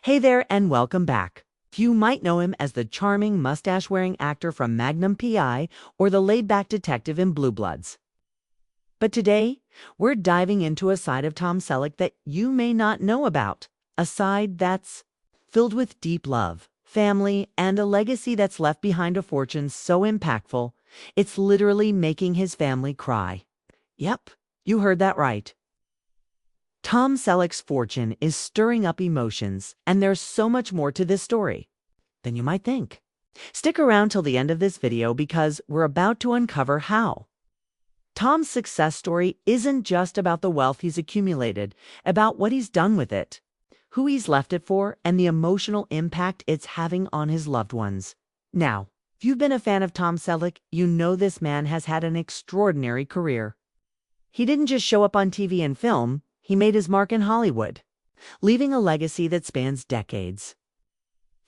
Hey there and welcome back. You might know him as the charming mustache-wearing actor from Magnum PI or the laid-back detective in Blue Bloods. But today, we're diving into a side of Tom Selleck that you may not know about, a side that's filled with deep love, family, and a legacy that's left behind a fortune so impactful, it's literally making his family cry. Yep, you heard that right. Tom Selleck's fortune is stirring up emotions, and there's so much more to this story than you might think. Stick around till the end of this video because we're about to uncover how. Tom's success story isn't just about the wealth he's accumulated, about what he's done with it, who he's left it for, and the emotional impact it's having on his loved ones. Now, if you've been a fan of Tom Selleck, you know this man has had an extraordinary career. He didn't just show up on TV and film. He made his mark in Hollywood, leaving a legacy that spans decades.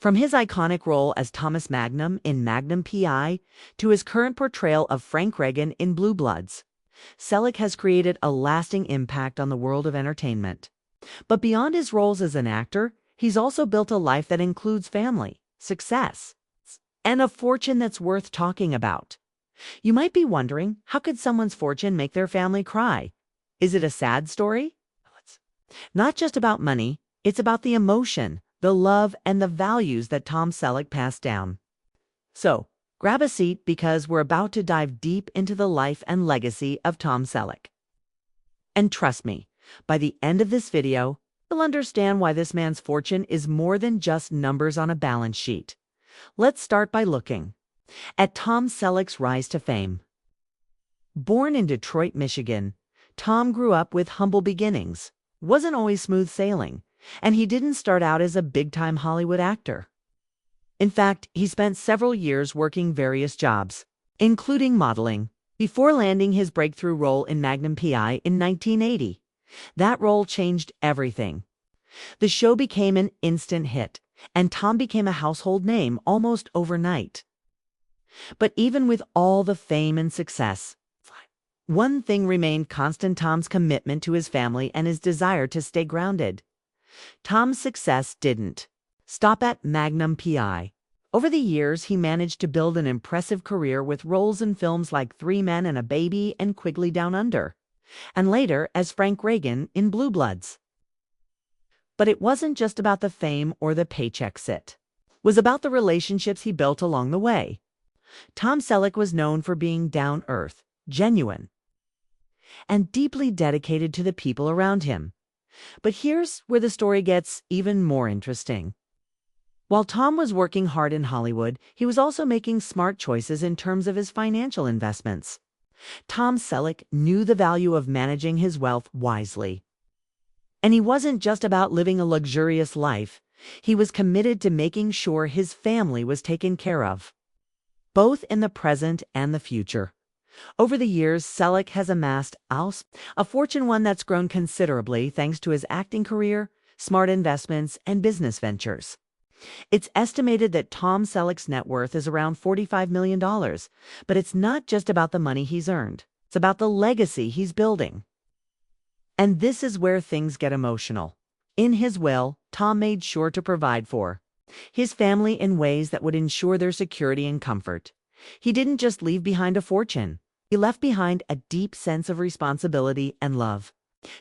From his iconic role as Thomas Magnum in Magnum PI to his current portrayal of Frank Reagan in Blue Bloods, Selleck has created a lasting impact on the world of entertainment. But beyond his roles as an actor, he's also built a life that includes family, success, and a fortune that's worth talking about. You might be wondering, how could someone's fortune make their family cry? Is it a sad story? Not just about money, it's about the emotion, the love, and the values that Tom Selleck passed down. So, grab a seat because we're about to dive deep into the life and legacy of Tom Selleck. And trust me, by the end of this video, you'll understand why this man's fortune is more than just numbers on a balance sheet. Let's start by looking at Tom Selleck's rise to fame. Born in Detroit, Michigan, Tom grew up with humble beginnings. Wasn't always smooth sailing, and he didn't start out as a big-time Hollywood actor. In fact, he spent several years working various jobs, including modeling, before landing his breakthrough role in Magnum PI in 1980. That role changed everything. The show became an instant hit, and Tom became a household name almost overnight. But even with all the fame and success, one thing remained constant: Tom's commitment to his family and his desire to stay grounded. Tom's success didn't stop at Magnum PI. Over the years, he managed to build an impressive career with roles in films like Three Men and a Baby and Quigley Down Under, and later as Frank Reagan in Blue Bloods. But it wasn't just about the fame or the paychecks. It was about the relationships he built along the way. Tom Selleck was known for being down-earth, genuine, and deeply dedicated to the people around him. But here's where the story gets even more interesting. While Tom was working hard in Hollywood, he was also making smart choices in terms of his financial investments. Tom Selleck knew the value of managing his wealth wisely. And he wasn't just about living a luxurious life. He was committed to making sure his family was taken care of, both in the present and the future. Over the years, Selleck has amassed a fortune, one that's grown considerably thanks to his acting career, smart investments, and business ventures. It's estimated that Tom Selleck's net worth is around $45 million, but it's not just about the money he's earned. It's about the legacy he's building. And this is where things get emotional. In his will, Tom made sure to provide for his family in ways that would ensure their security and comfort. He didn't just leave behind a fortune. He left behind a deep sense of responsibility and love.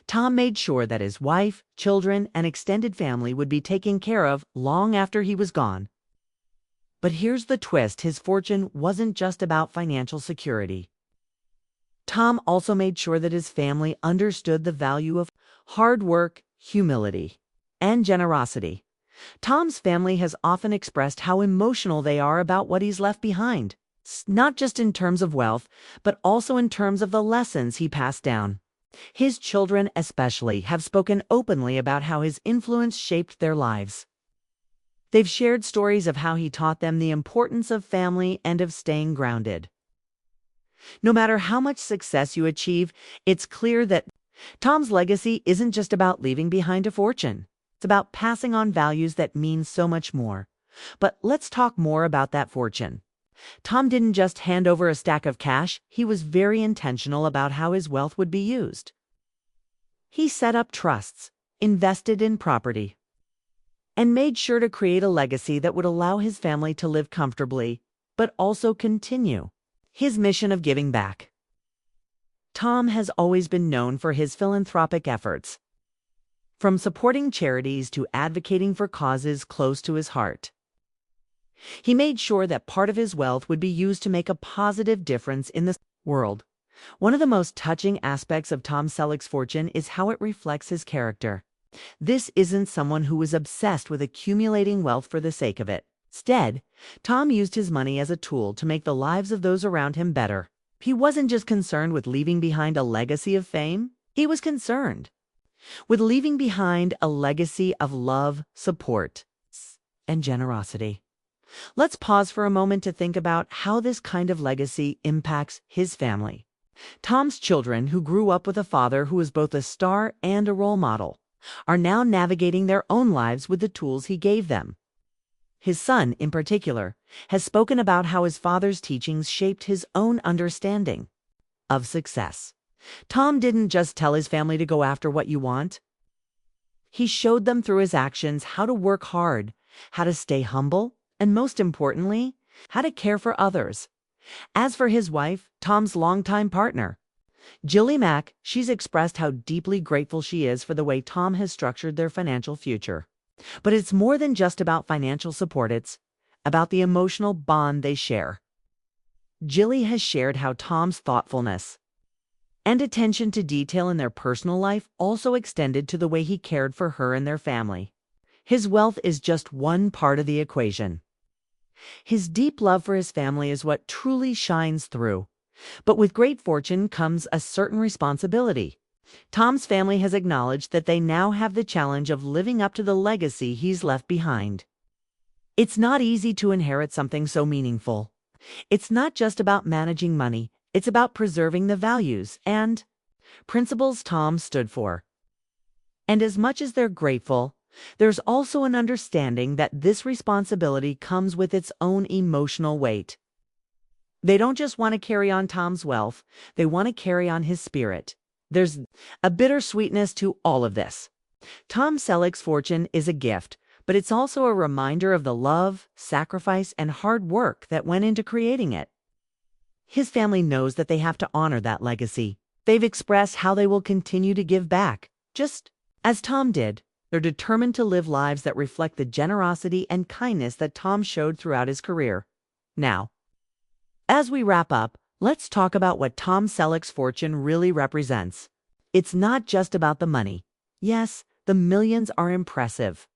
Tom made sure that his wife, children, and extended family would be taken care of long after he was gone. But here's the twist: his fortune wasn't just about financial security. Tom also made sure that his family understood the value of hard work, humility, and generosity. Tom's family has often expressed how emotional they are about what he's left behind, not just in terms of wealth, but also in terms of the lessons he passed down. His children especially have spoken openly about how his influence shaped their lives. They've shared stories of how he taught them the importance of family and of staying grounded. No matter how much success you achieve, it's clear that Tom's legacy isn't just about leaving behind a fortune. It's about passing on values that mean so much more. But let's talk more about that fortune. Tom didn't just hand over a stack of cash. He was very intentional about how his wealth would be used. He set up trusts, invested in property, and made sure to create a legacy that would allow his family to live comfortably, but also continue his mission of giving back. Tom has always been known for his philanthropic efforts, from supporting charities to advocating for causes close to his heart. He made sure that part of his wealth would be used to make a positive difference in the world. One of the most touching aspects of Tom Selleck's fortune is how it reflects his character. This isn't someone who was obsessed with accumulating wealth for the sake of it. Instead, Tom used his money as a tool to make the lives of those around him better. He wasn't just concerned with leaving behind a legacy of fame. He was concerned with leaving behind a legacy of love, support, and generosity. Let's pause for a moment to think about how this kind of legacy impacts his family. Tom's children, who grew up with a father who was both a star and a role model, are now navigating their own lives with the tools he gave them. His son, in particular, has spoken about how his father's teachings shaped his own understanding of success. Tom didn't just tell his family to go after what you want. He showed them through his actions how to work hard, how to stay humble, and most importantly, how to care for others. As for his wife, Tom's longtime partner, Jilly Mack, she's expressed how deeply grateful she is for the way Tom has structured their financial future. But it's more than just about financial support, it's about the emotional bond they share. Jilly has shared how Tom's thoughtfulness and attention to detail in their personal life also extended to the way he cared for her and their family. His wealth is just one part of the equation. His deep love for his family is what truly shines through. But with great fortune comes a certain responsibility. Tom's family has acknowledged that they now have the challenge of living up to the legacy he's left behind. It's not easy to inherit something so meaningful. It's not just about managing money, it's about preserving the values and principles Tom stood for. And as much as they're grateful, there's also an understanding that this responsibility comes with its own emotional weight. They don't just want to carry on Tom's wealth, they want to carry on his spirit. There's a bittersweetness to all of this. Tom Selleck's fortune is a gift, but it's also a reminder of the love, sacrifice, and hard work that went into creating it. His family knows that they have to honor that legacy. They've expressed how they will continue to give back, just as Tom did. They're determined to live lives that reflect the generosity and kindness that Tom showed throughout his career. Now, as we wrap up, let's talk about what Tom Selleck's fortune really represents. It's not just about the money. Yes, the millions are impressive.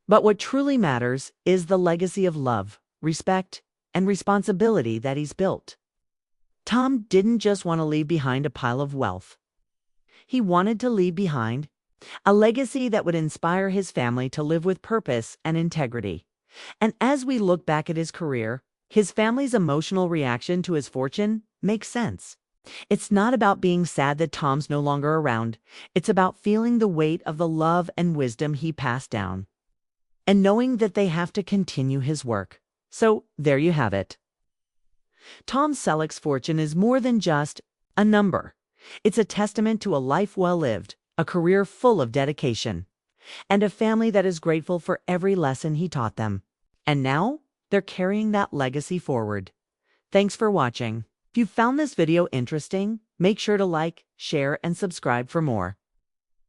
But what truly matters is the legacy of love, respect, and responsibility that he's built. Tom didn't just want to leave behind a pile of wealth. He wanted to leave behind a legacy that would inspire his family to live with purpose and integrity. And as we look back at his career, his family's emotional reaction to his fortune makes sense. It's not about being sad that Tom's no longer around. It's about feeling the weight of the love and wisdom he passed down, and knowing that they have to continue his work. So there you have it. Tom Selleck's fortune is more than just a number. It's a testament to a life well lived, a career full of dedication, and a family that is grateful for every lesson he taught them. And now, they're carrying that legacy forward. Thanks for watching. If you found this video interesting, make sure to like, share, and subscribe for more.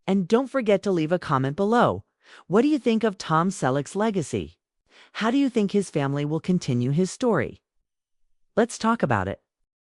And don't forget to leave a comment below. What do you think of Tom Selleck's legacy? How do you think his family will continue his story? Let's talk about it.